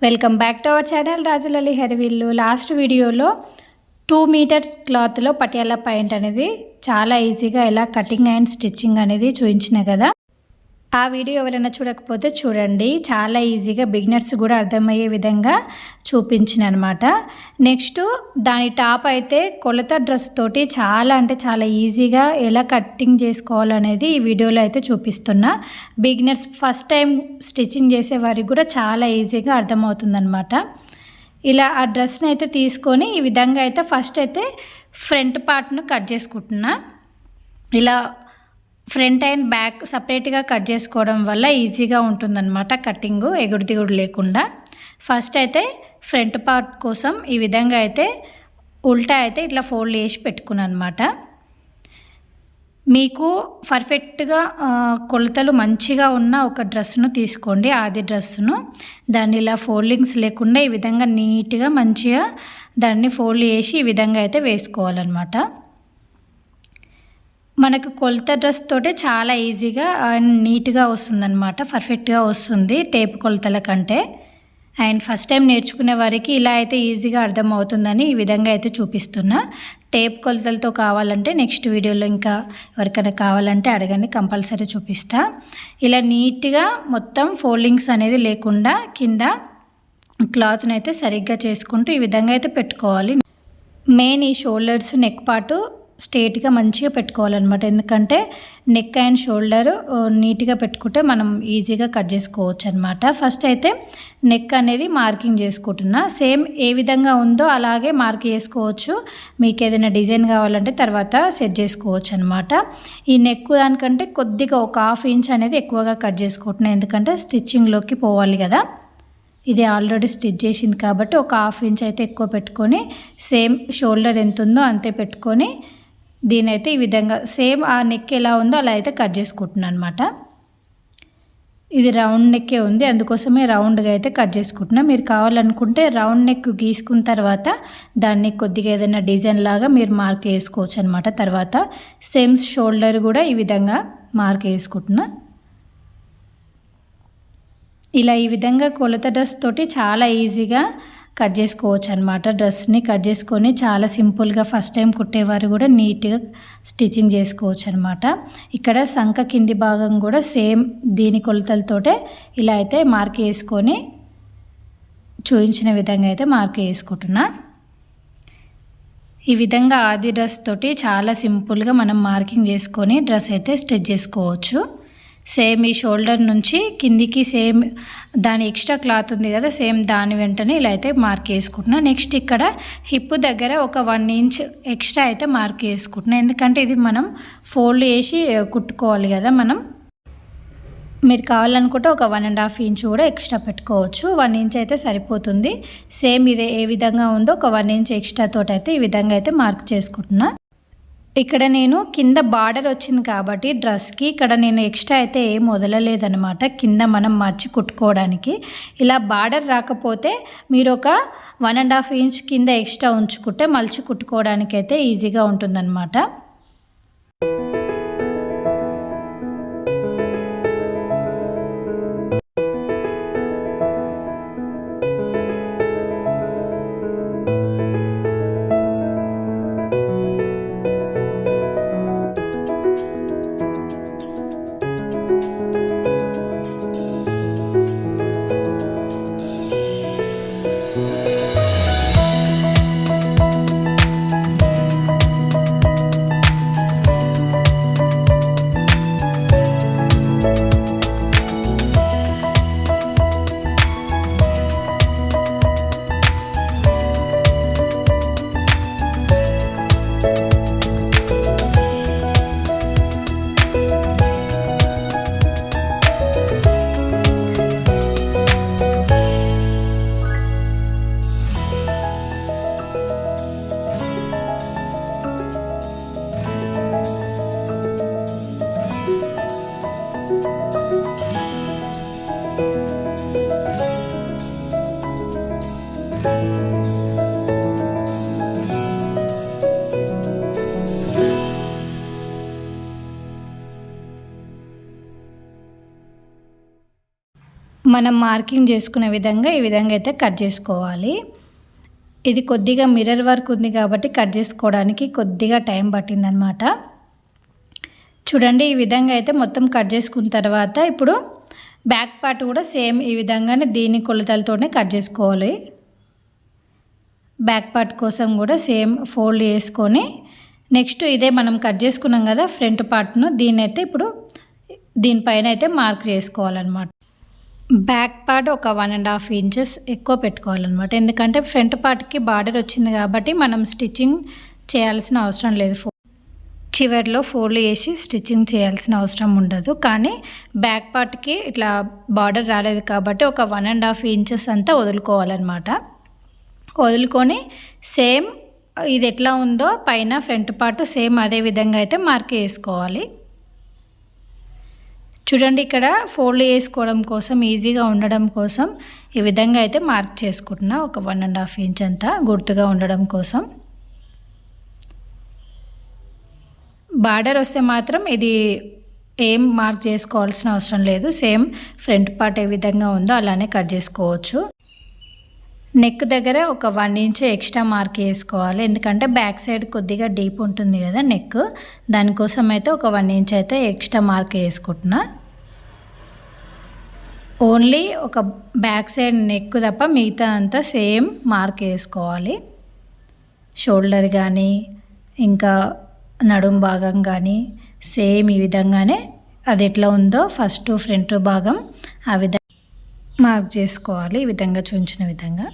Welcome back to our channel రాజులలి హెరవిల్లు. Last వీడియోలో 2 మీటర్ క్లాత్లో పటియాలా పాయింట్ అనేది చాలా ఈజీగా ఎలా కటింగ్ అండ్ స్టిచ్చింగ్ అనేది చూపించిన కదా. ఆ వీడియో ఎవరైనా చూడకపోతే చూడండి. చాలా ఈజీగా బిగినర్స్ కూడా అర్థమయ్యే విధంగా చూపించిన అనమాట. నెక్స్ట్ దాని టాప్ అయితే కొలత డ్రెస్ తోటి చాలా ఈజీగా ఎలా కటింగ్ చేసుకోవాలనేది ఈ వీడియోలో అయితే చూపిస్తున్నా. బిగినర్స్ ఫస్ట్ టైం స్టిచ్చింగ్ చేసే వారికి కూడా చాలా ఈజీగా అర్థమవుతుందన్నమాట. ఇలా ఆ డ్రెస్ని అయితే తీసుకొని ఈ విధంగా అయితే ఫస్ట్ అయితే ఫ్రంట్ పార్ట్ను కట్ చేసుకుంటున్నా. ఇలా ఫ్రంట్ అండ్ బ్యాక్ సపరేట్గా కట్ చేసుకోవడం వల్ల ఈజీగా ఉంటుందన్నమాట కటింగు ఎగుడు దిగుడు లేకుండా. ఫస్ట్ అయితే ఫ్రంట్ పార్ట్ కోసం ఈ విధంగా అయితే ఉల్టా అయితే ఇట్లా ఫోల్డ్ చేసి పెట్టుకున్నాను అనమాట. మీకు పర్ఫెక్ట్గా కొలతలు మంచిగా ఉన్న ఒక డ్రెస్సును తీసుకోండి. ఆది డ్రెస్సును దాన్ని ఇలా ఫోల్డింగ్స్ లేకుండా ఈ విధంగా నీట్గా మంచిగా దాన్ని ఫోల్డ్ చేసి ఈ విధంగా అయితే వేసుకోవాలన్నమాట. మనకు కొలత డ్రెస్ తోటే చాలా ఈజీగా అండ్ నీట్గా వస్తుందన్నమాట. పర్ఫెక్ట్గా వస్తుంది టేప్ కొలతల కంటే. అండ్ ఫస్ట్ టైం నేర్చుకునే వారికి ఇలా అయితే ఈజీగా అర్థమవుతుందని ఈ విధంగా అయితే చూపిస్తున్నా. టేప్ కొలతలతో కావాలంటే నెక్స్ట్ వీడియోలో ఇంకా ఎవరికైనా కావాలంటే అడగండి, కంపల్సరీ చూపిస్తా. ఇలా నీట్గా మొత్తం ఫోల్డింగ్స్ అనేది లేకుండా కింద క్లాత్ని అయితే సరిగ్గా చేసుకుంటూ ఈ విధంగా అయితే పెట్టుకోవాలి. మెయిన్ ఈ షోల్డర్స్ నెక్ పార్ట్ స్ట్రేట్గా మంచిగా పెట్టుకోవాలన్నమాట. ఎందుకంటే నెక్ అండ్ షోల్డర్ నీట్గా పెట్టుకుంటే మనం ఈజీగా కట్ చేసుకోవచ్చు అనమాట. ఫస్ట్ అయితే నెక్ అనేది మార్కింగ్ చేసుకుంటున్నా. సేమ్ ఏ విధంగా ఉందో అలాగే మార్క్ చేసుకోవచ్చు. మీకు ఏదైనా డిజైన్ కావాలంటే తర్వాత సెట్ చేసుకోవచ్చు అనమాట. ఈ నెక్ దానికంటే కొద్దిగా ఒక 1/2 ఇంచ్ అనేది ఎక్కువగా కట్ చేసుకుంటున్నా. ఎందుకంటే స్టిచ్చింగ్లోకి పోవాలి కదా. ఇది ఆల్రెడీ స్టిచ్ చేసింది కాబట్టి ఒక 1/2 ఇంచ్ అయితే ఎక్కువ పెట్టుకొని సేమ్ షోల్డర్ ఎంత ఉందో అంతే పెట్టుకొని దీనైతే ఈ విధంగా సేమ్ ఆ నెక్ ఎలా ఉందో అలా అయితే కట్ చేసుకుంటున్నాను అనమాట. ఇది రౌండ్ నెక్కే ఉంది, అందుకోసమే రౌండ్గా అయితే కట్ చేసుకుంటున్నా. మీరు కావాలనుకుంటే రౌండ్ నెక్ గీసుకున్న తర్వాత దాన్ని కొద్దిగా ఏదైనా డిజైన్ లాగా మీరు మార్క్ వేసుకోవచ్చు అనమాట. తర్వాత సేమ్ షోల్డర్ కూడా ఈ విధంగా మార్క్ వేసుకుంటున్నా. ఇలా ఈ విధంగా కొలత డ్రెస్ తోటి చాలా ఈజీగా కట్ చేసుకోవచ్చు అనమాట. డ్రెస్ని కట్ చేసుకొని చాలా సింపుల్గా ఫస్ట్ టైం కుట్టేవారు కూడా నీట్గా స్టిచ్చింగ్ చేసుకోవచ్చు అనమాట. ఇక్కడ సంక కింది భాగం కూడా సేమ్ దీని కొలతలతోటే ఇలా అయితే మార్క్ వేసుకొని చూపించిన విధంగా అయితే మార్క్ వేసుకుంటున్నా. ఈ విధంగా ఆది డ్రెస్ తోటి చాలా సింపుల్గా మనం మార్కింగ్ చేసుకొని డ్రెస్ అయితే స్టిచ్ చేసుకోవచ్చు. సేమ్ ఈ షోల్డర్ నుంచి కిందికి సేమ్ దాని ఎక్స్ట్రా క్లాత్ ఉంది కదా, సేమ్ దాని వెంటనే ఇలా అయితే మార్క్ వేసుకుంటున్నా. నెక్స్ట్ ఇక్కడ హిప్ దగ్గర ఒక 1 ఇంచ్ ఎక్స్ట్రా అయితే మార్క్ వేసుకుంటున్నా. ఎందుకంటే ఇది మనం ఫోల్డ్ చేసి కుట్టుకోవాలి కదా. మీరు కావాలనుకుంటే ఒక 1.5 ఇంచ్ కూడా ఎక్స్ట్రా పెట్టుకోవచ్చు. 1 ఇంచ్ అయితే సరిపోతుంది. సేమ్ ఇదే ఏ విధంగా ఉందో ఒక 1 ఇంచ్ ఎక్స్ట్రా తోటి అయితే ఈ విధంగా అయితే మార్క్ చేసుకుంటున్నా. ఇక్కడ నేను కింద బార్డర్ వచ్చింది కాబట్టి డ్రెస్కి ఇక్కడ నేను ఎక్స్ట్రా అయితే ఏం వదలలేదనమాట. కింద మనం మర్చి కుట్టుకోవడానికి ఇలా బార్డర్ రాకపోతే మీరు ఒక 1.5 ఇంచ్ కింద ఎక్స్ట్రా ఉంచుకుంటే మలిచి కుట్టుకోవడానికి అయితే ఈజీగా ఉంటుందన్నమాట. మనం మార్కింగ్ చేసుకునే విధంగా ఈ విధంగా అయితే కట్ చేసుకోవాలి. ఇది కొద్దిగా మిర్రర్ వర్క్ ఉంది కాబట్టి కట్ చేసుకోవడానికి కొద్దిగా టైం పట్టిందనమాట. చూడండి ఈ విధంగా అయితే మొత్తం కట్ చేసుకున్న తర్వాత ఇప్పుడు బ్యాక్ పార్ట్ కూడా సేమ్ ఈ విధంగానే దీని కొలతలతోనే కట్ చేసుకోవాలి. బ్యాక్ పార్ట్ కోసం కూడా సేమ్ ఫోల్డ్ చేసుకొని నెక్స్ట్ ఇదే మనం కట్ చేసుకున్నాం కదా ఫ్రంట్ పార్ట్ను, దీన్ని అయితే ఇప్పుడు దీనిపైన అయితే మార్క్ చేసుకోవాలన్నమాట. బ్యాక్ పార్ట్ ఒక 1.5 ఇంచెస్ ఎక్కువ పెట్టుకోవాలన్నమాట. ఎందుకంటే ఫ్రంట్ పార్ట్కి బార్డర్ వచ్చింది కాబట్టి మనం స్టిచ్చింగ్ చేయాల్సిన అవసరం లేదు. చివరిలో ఫోల్డ్ చేసి స్టిచ్చింగ్ చేయాల్సిన అవసరం ఉండదు. కానీ బ్యాక్ పార్ట్కి ఇట్లా బార్డర్ రాలేదు కాబట్టి ఒక 1.5 ఇంచెస్ అంతా వదులుకోవాలన్నమాట. వదులుకొని సేమ్ ఇది ఎట్లా ఉందో పైన ఫ్రంట్ పార్ట్ సేమ్ అదే విధంగా అయితే మార్క్ చేసుకోవాలి. చూడండి ఇక్కడ ఫోల్డ్ చేసుకోవడం కోసం ఈజీగా ఉండడం కోసం ఈ విధంగా అయితే మార్క్ చేసుకుంటున్నా. ఒక 1.5 ఇంచ్ అంతా గుర్తుగా ఉండడం కోసం. బార్డర్ వస్తే మాత్రం ఇది ఏం మార్క్ చేసుకోవాల్సిన అవసరం లేదు. సేమ్ ఫ్రంట్ పార్ట్ ఏ విధంగా ఉందో అలానే కట్ చేసుకోవచ్చు. నెక్ దగ్గర ఒక 1 ఇంచ్ ఎక్స్ట్రా మార్క్ చేసుకోవాలి. ఎందుకంటే బ్యాక్ సైడ్ కొద్దిగా డీప్ ఉంటుంది కదా నెక్, దానికోసం అయితే ఒక 1 ఇంచ్ అయితే ఎక్స్ట్రా మార్క్ వేసుకుంటున్నా. ఓన్లీ ఒక బ్యాక్ సైడ్ నెక్ తప్ప మిగతా అంతా సేమ్ మార్క్ వేసుకోవాలి. షోల్డర్ కానీ ఇంకా నడుం భాగం కానీ సేమ్ ఈ విధంగానే అది ఎట్లా ఉందో ఫస్ట్ ఫ్రంట్ భాగం ఆ విధంగా మార్క్ చేసుకోవాలి. ఈ విధంగా చూపించిన విధంగా.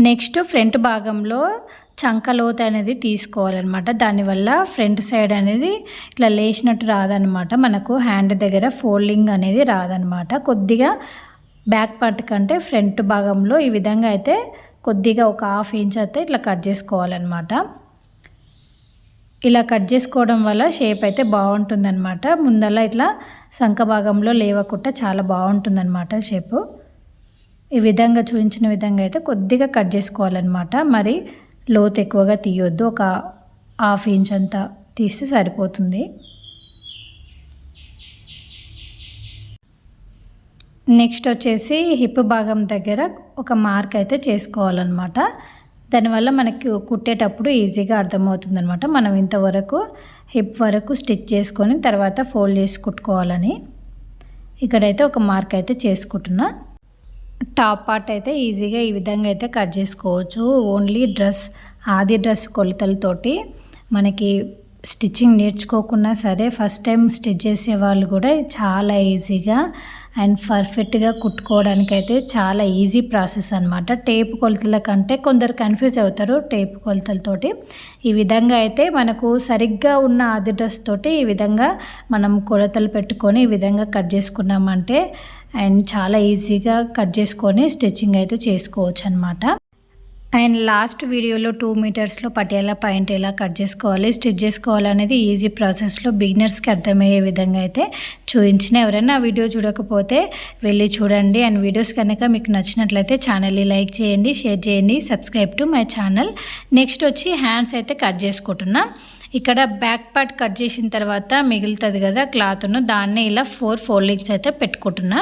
నెక్స్ట్ ఫ్రంట్ భాగంలో చంక లోతు అనేది తీసుకోవాలన్నమాట. దానివల్ల ఫ్రంట్ సైడ్ అనేది ఇట్లా లేచినట్టు రాదనమాట. మనకు హ్యాండ్ దగ్గర ఫోల్డింగ్ అనేది రాదనమాట. కొద్దిగా బ్యాక్ పార్ట్ కంటే ఫ్రంట్ భాగంలో ఈ విధంగా అయితే కొద్దిగా ఒక 1/2 ఇంచ్ అయితే ఇట్లా కట్ చేసుకోవాలన్నమాట. ఇలా కట్ చేసుకోవడం వల్ల షేప్ అయితే బాగుంటుందన్నమాట. ముందల ఇట్లా సంక భాగంలో లేవకుండా చాలా బాగుంటుందన్నమాట షేపు. ఈ విధంగా చూపించిన విధంగా అయితే కొద్దిగా కట్ చేసుకోవాలన్నమాట. మరి లోతు ఎక్కువగా తీయొద్దు. ఒక 1/2 ఇంచ్ అంతా తీస్తే సరిపోతుంది. నెక్స్ట్ వచ్చేసి హిప్ భాగం దగ్గర ఒక మార్క్ అయితే చేసుకోవాలన్నమాట. దానివల్ల మనకి కుట్టేటప్పుడు ఈజీగా అర్థమవుతుంది అనమాట. మనం ఇంతవరకు హిప్ వరకు స్టిచ్ చేసుకొని తర్వాత ఫోల్డ్ చేసి కుట్టుకోవాలని. ఇక్కడైతే ఒక మార్క్ అయితే చేసుకుంటున్నా. టాప్ పార్ట్ అయితే ఈజీగా ఈ విధంగా అయితే కట్ చేసుకోవచ్చు. ఓన్లీ ఆది డ్రెస్ కొలతలతోటి మనకి స్టిచ్చింగ్ నేర్చుకోకున్నా సరే ఫస్ట్ టైం స్టిచ్ చేసే వాళ్ళు కూడా చాలా ఈజీగా అండ్ పర్ఫెక్ట్గా కుట్టుకోవడానికి అయితే చాలా ఈజీ ప్రాసెస్ అనమాట. టేప్ కొలతల కంటే కొందరు కన్ఫ్యూజ్ అవుతారు టేప్ కొలతలతోటి. ఈ విధంగా అయితే మనకు సరిగ్గా ఉన్న ఆది డ్రెస్ తోటి ఈ విధంగా మనం కొలతలు పెట్టుకొని ఈ విధంగా కట్ చేసుకున్నామంటే అండ్ చాలా ఈజీగా కట్ చేసుకొని స్టిచ్చింగ్ అయితే చేసుకోవచ్చు అనమాట. అండ్ లాస్ట్ వీడియోలో 2 మీటర్స్లో పటియాలా పాయింట్ ఎలా కట్ చేసుకోవాలి, స్టిచ్ చేసుకోవాలనేది ఈజీ ప్రాసెస్లో బిగినర్స్కి అర్థమయ్యే విధంగా అయితే చూపించిన. ఎవరైనా ఆ వీడియో చూడకపోతే వెళ్ళి చూడండి. అండ్ వీడియోస్ కనుక మీకు నచ్చినట్లయితే ఛానల్ని లైక్ చేయండి, షేర్ చేయండి, subscribe to my channel. Next వచ్చి హ్యాండ్స్ అయితే కట్ చేసుకుంటున్నా. ఇక్కడ బ్యాక్ పార్ట్ కట్ చేసిన తర్వాత మిగులుతుంది కదా క్లాత్ను, దాన్ని ఇలా 4 ఫోల్డింగ్స్ అయితే పెట్టుకుంటున్నా.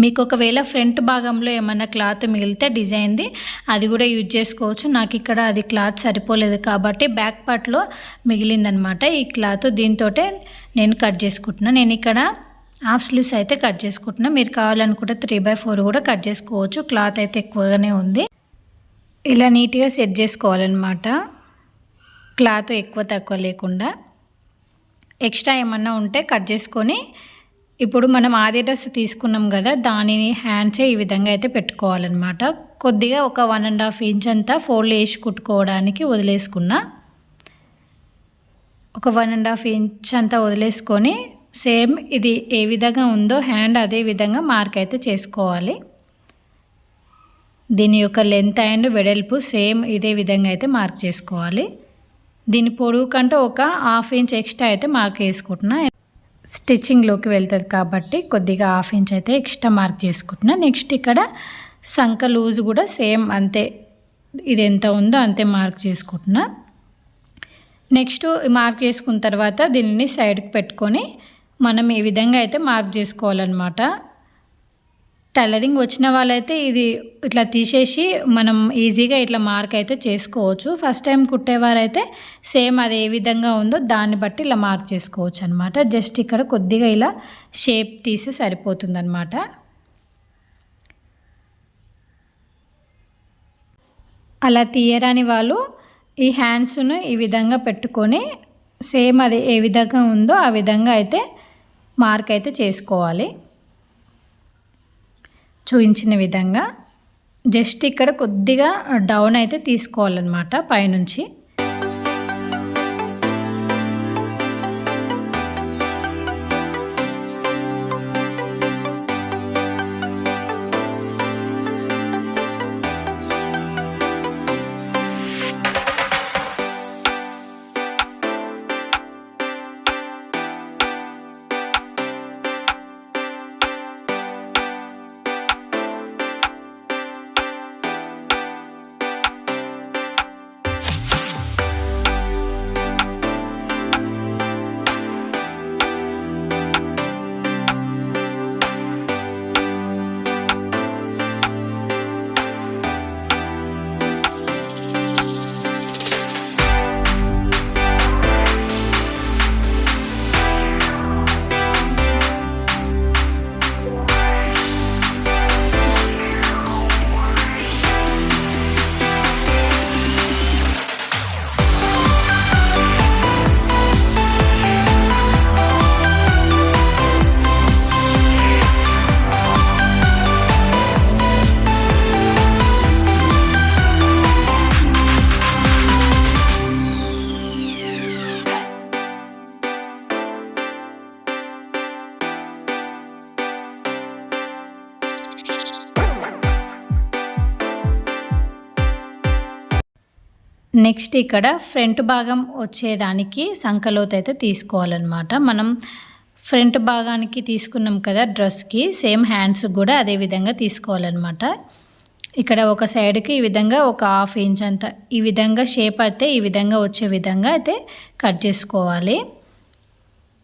మీకు ఒకవేళ ఫ్రంట్ భాగంలో ఏమన్నా క్లాత్ మిగిలితే డిజైన్ది అది కూడా యూజ్ చేసుకోవచ్చు. నాకు ఇక్కడ అది క్లాత్ సరిపోలేదు కాబట్టి బ్యాక్ పార్ట్లో మిగిలిందనమాట ఈ క్లాత్. దీంతో నేను కట్ చేసుకుంటున్నా. నేను ఇక్కడ హాఫ్ స్లీవ్స్ అయితే కట్ చేసుకుంటున్నా. మీరు కావాలనుకుంటే 3/4 కూడా కట్ చేసుకోవచ్చు. క్లాత్ అయితే ఎక్కువగానే ఉంది. ఇలా నీట్గా సెట్ చేసుకోవాలన్నమాట, క్లాత్ ఎక్కువ తక్కువ లేకుండా. ఎక్స్ట్రా ఏమన్నా ఉంటే కట్ చేసుకొని ఇప్పుడు మనం ఆది డ్రెస్ తీసుకున్నాం కదా, దానిని హ్యాండ్సే ఈ విధంగా అయితే పెట్టుకోవాలన్నమాట. కొద్దిగా ఒక 1.5 ఇంచ్ అంతా ఫోల్డ్ వేసి కుట్టుకోవడానికి వదిలేసుకున్నా. ఒక 1.5 ఇంచ్ అంతా వదిలేసుకొని సేమ్ ఇది ఏ విధంగా ఉందో హ్యాండ్ అదే విధంగా మార్క్ అయితే చేసుకోవాలి. దీని యొక్క లెంత్ అండ్ వెడల్పు సేమ్ ఇదే విధంగా అయితే మార్క్ చేసుకోవాలి. దీని పొడవు కంటే ఒక 1/2 ఇంచ్ ఎక్స్ట్రా అయితే మార్క్ వేసుకుంటున్నా. స్టిచ్చింగ్లోకి వెళ్తుంది కాబట్టి కొద్దిగా 1/2 ఇంచ్ అయితే ఎక్స్ట్రా మార్క్ చేసుకుంటున్నా. నెక్స్ట్ ఇక్కడ సంక లూజ్ కూడా సేమ్ అంతే, ఇది ఎంత ఉందో అంతే మార్క్ చేసుకుంటున్నా. నెక్స్ట్ మార్క్ చేసుకున్న తర్వాత దీనిని సైడ్కి పెట్టుకొని మనం ఈ విధంగా అయితే మార్క్ చేసుకోవాలన్నమాట. టైలరింగ్ వచ్చిన వాళ్ళైతే ఇది ఇట్లా తీసేసి మనం ఈజీగా ఇట్లా మార్క్ అయితే చేసుకోవచ్చు. ఫస్ట్ టైం కుట్టేవారైతే సేమ్ అది ఏ విధంగా ఉందో దాన్ని బట్టి ఇలా మార్క్ చేసుకోవచ్చు అనమాట. జస్ట్ ఇక్కడ కొద్దిగా ఇలా షేప్ తీసి సరిపోతుందన్నమాట. అలా తీయరాని వాళ్ళు ఈ హ్యాండ్స్ను ఈ విధంగా పెట్టుకొని సేమ్ అది ఏ విధంగా ఉందో ఆ విధంగా అయితే మార్క్ అయితే చేసుకోవాలి. చూపించిన విధంగా జస్ట్ ఇక్కడ కొద్దిగా డౌన్ అయితే తీసుకోవాలన్నమాట పైనుంచి. నెక్స్ట్ ఇక్కడ ఫ్రంట్ భాగం వచ్చేదానికి సంకలోతు అయితే తీసుకోవాలన్నమాట. మనం ఫ్రంట్ భాగానికి తీసుకున్నాం కదా డ్రెస్కి, సేమ్ హ్యాండ్స్ కూడా అదే విధంగా తీసుకోవాలన్నమాట. ఇక్కడ ఒక సైడ్కి ఈ విధంగా ఒక 1/2 ఇంచ్ అంత ఈ విధంగా షేప్ అయితే ఈ విధంగా వచ్చే విధంగా అయితే కట్ చేసుకోవాలి.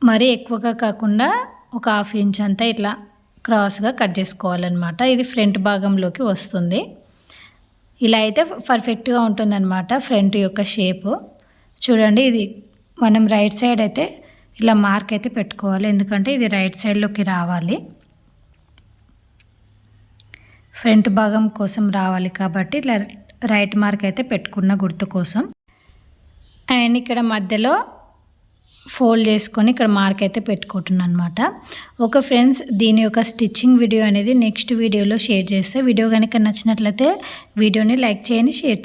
మరీ ఎక్కువగా కాకుండా ఒక 1/2 ఇంచ్ అంతా ఇట్లా క్రాస్గా కట్ చేసుకోవాలన్నమాట. ఇది ఫ్రంట్ భాగంలోకి వస్తుంది. ఇలా అయితే పర్ఫెక్ట్గా ఉంటుందన్నమాట ఫ్రంట్ యొక్క షేపు. చూడండి, ఇది మనం రైట్ సైడ్ అయితే ఇలా మార్క్ అయితే పెట్టుకోవాలి, ఎందుకంటే ఇది రైట్ సైడ్లోకి రావాలి, ఫ్రంట్ భాగం కోసం రావాలి కాబట్టి ఇలా రైట్ మార్క్ అయితే పెట్టుకున్న గుర్తు కోసం. అండ్ ఇక్కడ మధ్యలో ఫోల్డ్ చేసుకొని ఇక్కడ మార్క్ అయితే పెట్టుకుంటున్నాను అనమాట. ఓకే ఫ్రెండ్స్, దీని యొక్క స్టిచ్చింగ్ వీడియో అనేది నెక్స్ట్ వీడియోలో షేర్ చేస్తే, వీడియో కనుక నచ్చినట్లయితే వీడియోని లైక్ చేయండి, షేర్